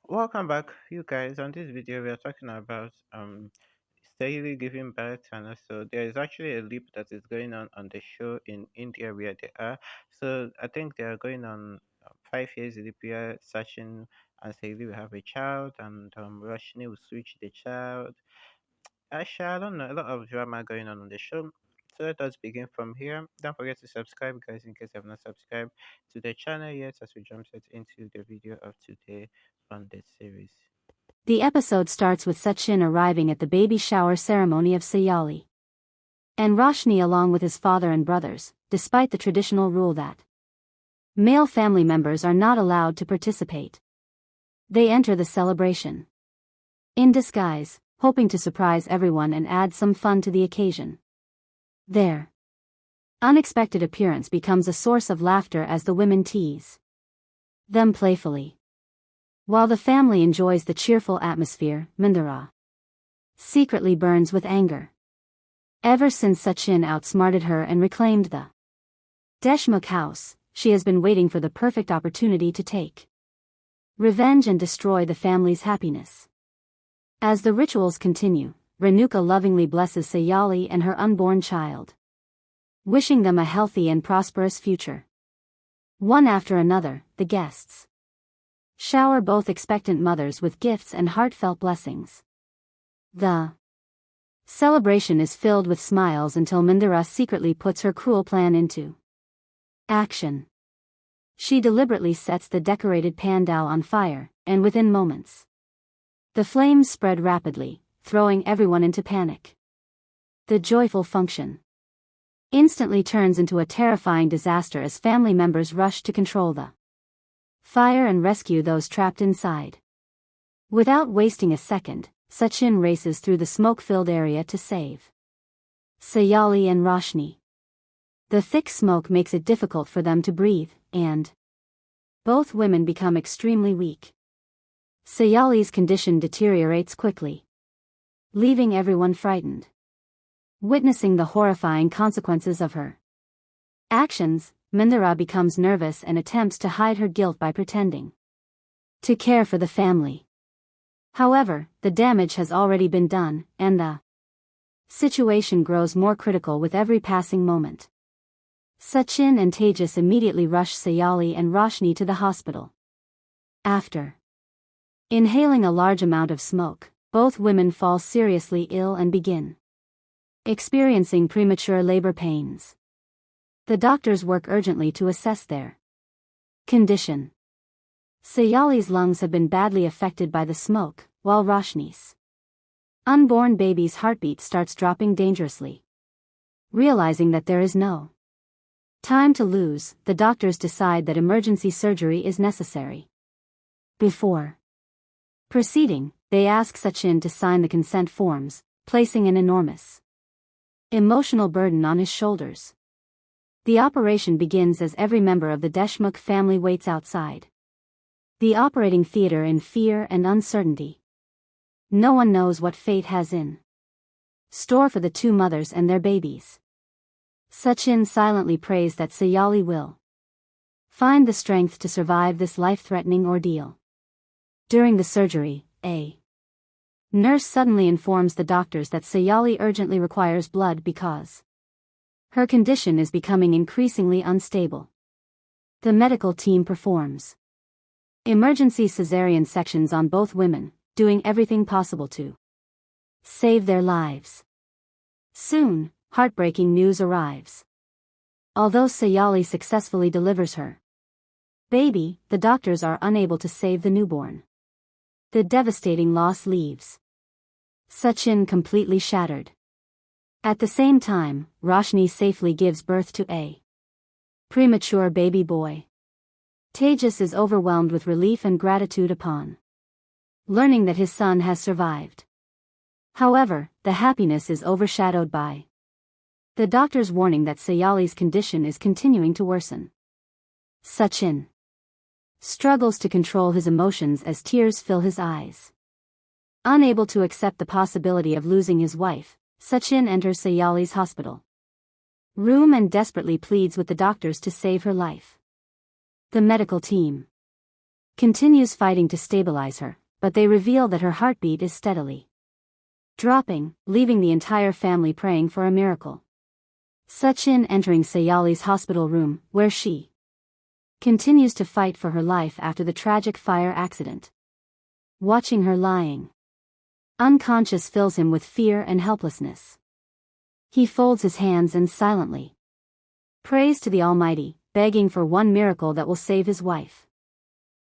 Welcome back, you guys. On this video, we are talking about steadily giving birth, and also there is actually a leap that is going on the show in India where they are. So I think they are going on 5 years leap year. Sachin and Sayali will have a child, and Roshni will switch the child. Actually, I don't know. A lot of drama going on the show. So let us begin from here. Don't forget to subscribe, guys, in case you have not subscribed to the channel yet, as we jump straight into the video of today on this series. The episode starts with Sachin arriving at the baby shower ceremony of Sayali and Roshni along with his father and brothers, despite the traditional rule that male family members are not allowed to participate. They enter the celebration in disguise, hoping to surprise everyone and add some fun to the occasion. Their unexpected appearance becomes a source of laughter as the women tease them playfully. While the family enjoys the cheerful atmosphere, Mindara secretly burns with anger. Ever since Sachin outsmarted her and reclaimed the Deshmukh house, she has been waiting for the perfect opportunity to take revenge and destroy the family's happiness. As the rituals continue, Renuka lovingly blesses Sayali and her unborn child, wishing them a healthy and prosperous future. One after another, the guests shower both expectant mothers with gifts and heartfelt blessings. The celebration is filled with smiles until Mindara secretly puts her cruel plan into action. She deliberately sets the decorated pandal on fire, and within moments, the flames spread rapidly, throwing everyone into panic. The joyful function instantly turns into a terrifying disaster as family members rush to control the fire and rescue those trapped inside. Without wasting a second, Sachin races through the smoke-filled area to save Sayali and Roshni. The thick smoke makes it difficult for them to breathe, and both women become extremely weak. Sayali's condition deteriorates quickly, leaving everyone frightened. Witnessing the horrifying consequences of her actions, Mindara becomes nervous and attempts to hide her guilt by pretending to care for the family. However, the damage has already been done, and the situation grows more critical with every passing moment. Sachin and Tejas immediately rush Sayali and Roshni to the hospital. After inhaling a large amount of smoke, both women fall seriously ill and begin experiencing premature labor pains. The doctors work urgently to assess their condition. Sayali's lungs have been badly affected by the smoke, while Roshni's unborn baby's heartbeat starts dropping dangerously. Realizing that there is no time to lose, the doctors decide that emergency surgery is necessary. Before proceeding, they ask Sachin to sign the consent forms, placing an enormous emotional burden on his shoulders. The operation begins as every member of the Deshmukh family waits outside the operating theater in fear and uncertainty. No one knows what fate has in store for the two mothers and their babies. Sachin silently prays that Sayali will find the strength to survive this life-threatening ordeal. During the surgery, a nurse suddenly informs the doctors that Sayali urgently requires blood because her condition is becoming increasingly unstable. The medical team performs emergency cesarean sections on both women, doing everything possible to save their lives. Soon, heartbreaking news arrives. Although Sayali successfully delivers her baby, the doctors are unable to save the newborn. The devastating loss leaves Sachin completely shattered. At the same time, Roshni safely gives birth to a premature baby boy. Tejas is overwhelmed with relief and gratitude upon learning that his son has survived. However, the happiness is overshadowed by the doctor's warning that Sayali's condition is continuing to worsen. Sachin struggles to control his emotions as tears fill his eyes. Unable to accept the possibility of losing his wife, Sachin enters Sayali's hospital room and desperately pleads with the doctors to save her life. The medical team continues fighting to stabilize her, but they reveal that her heartbeat is steadily dropping, leaving the entire family praying for a miracle. Sachin entering Sayali's hospital room, where she continues to fight for her life after the tragic fire accident. Watching her lying unconscious fills him with fear and helplessness. He folds his hands and silently prays to the Almighty, begging for one miracle that will save his wife.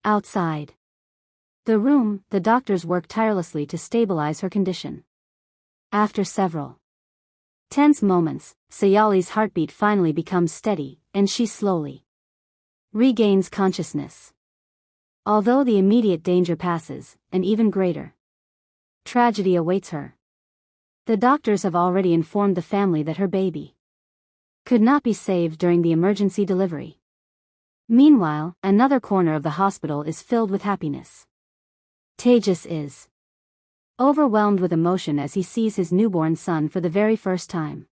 Outside the room, the doctors work tirelessly to stabilize her condition. After several tense moments, Sayali's heartbeat finally becomes steady, and she slowly regains consciousness. Although the immediate danger passes, an even greater tragedy awaits her. The doctors have already informed the family that her baby could not be saved during the emergency delivery. Meanwhile, another corner of the hospital is filled with happiness. Tejas is overwhelmed with emotion as he sees his newborn son for the very first time.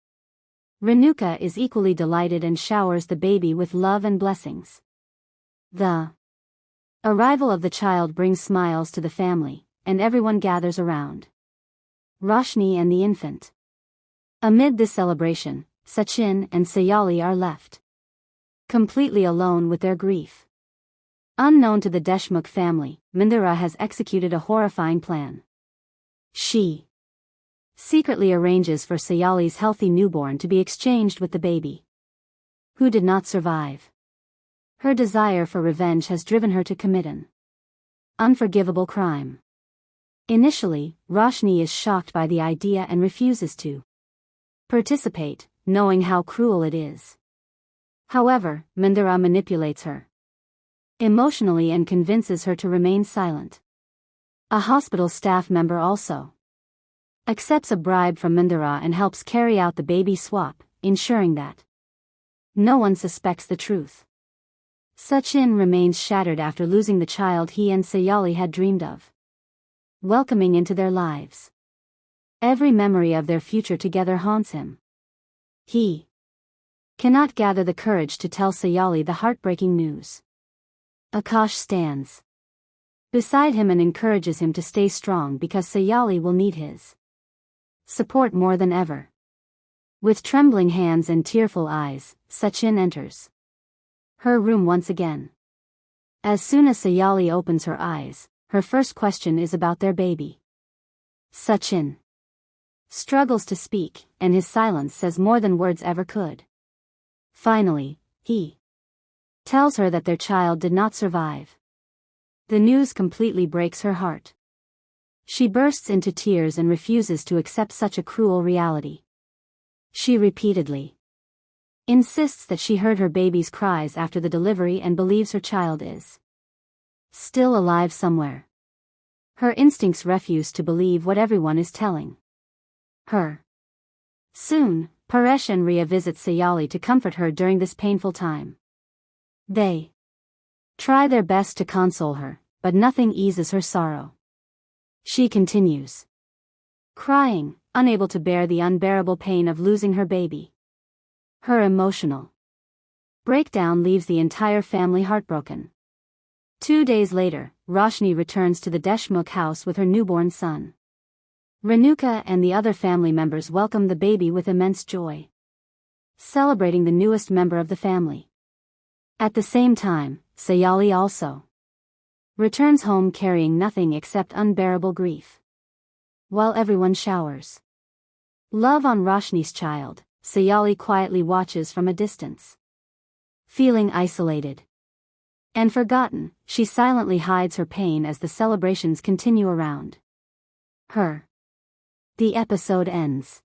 Renuka is equally delighted and showers the baby with love and blessings. The arrival of the child brings smiles to the family, and everyone gathers around Roshni and the infant. Amid this celebration, Sachin and Sayali are left completely alone with their grief. Unknown to the Deshmukh family, Mandira has executed a horrifying plan. She secretly arranges for Sayali's healthy newborn to be exchanged with the baby who did not survive. Her desire for revenge has driven her to commit an unforgivable crime. Initially, Roshni is shocked by the idea and refuses to participate, knowing how cruel it is. However, Mandira manipulates her emotionally and convinces her to remain silent. A hospital staff member also accepts a bribe from Mandira and helps carry out the baby swap, ensuring that no one suspects the truth. Sachin remains shattered after losing the child he and Sayali had dreamed of welcoming into their lives. Every memory of their future together haunts him. He cannot gather the courage to tell Sayali the heartbreaking news. Akash stands beside him and encourages him to stay strong because Sayali will need his support more than ever. With trembling hands and tearful eyes, Sachin enters her room once again. As soon as Sayali opens her eyes, her first question is about their baby. Sachin struggles to speak, and his silence says more than words ever could. Finally, he tells her that their child did not survive. The news completely breaks her heart. She bursts into tears and refuses to accept such a cruel reality. She repeatedly insists that she heard her baby's cries after the delivery and believes her child is still alive somewhere. Her instincts refuse to believe what everyone is telling her. Soon, Paresh and Riya visit Sayali to comfort her during this painful time. They try their best to console her, but nothing eases her sorrow. She continues crying, unable to bear the unbearable pain of losing her baby. Her emotional breakdown leaves the entire family heartbroken. 2 days later, Roshni returns to the Deshmukh house with her newborn son. Renuka and the other family members welcome the baby with immense joy, celebrating the newest member of the family. At the same time, Sayali also returns home carrying nothing except unbearable grief. While everyone showers love on Roshni's child, Sayali quietly watches from a distance. Feeling isolated and forgotten, she silently hides her pain as the celebrations continue around her. The episode ends.